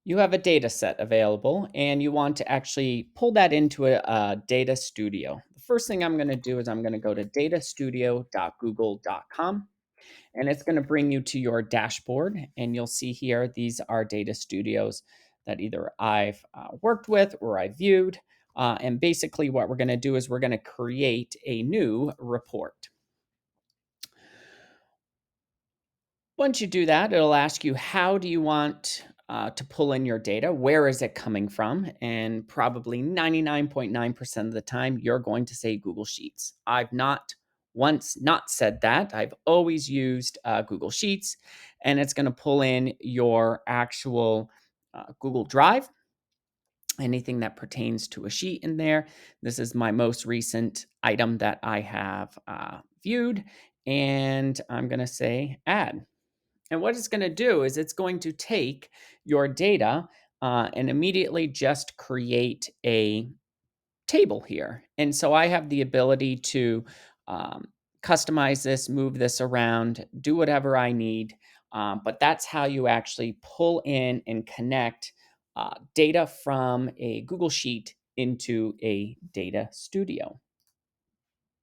You have a data set available and you want to actually pull that into a data studio. The first thing I'm going to do is I'm going to go to datastudio.google.com, and it's going to bring you to your dashboard. And you'll see here, these are data studios that either I've worked with or I viewed. And basically, what we're going to do is we're going to create a new report. Once you do that, it'll ask you, how do you want to pull in your data? Where is it coming from? And probably 99.9% of the time, you're going to say Google Sheets. I've not once not said that. I've always used Google Sheets, and it's going to pull in your actual Google Drive, anything that pertains to a sheet in there. This is my most recent item that I have viewed, and I'm going to say add. And what it's going to do is it's going to take your data and immediately just create a table here. And so I have the ability to um, customize this, move this around, do whatever I need. But that's how you actually pull in and connect data from a Google Sheet into a data studio.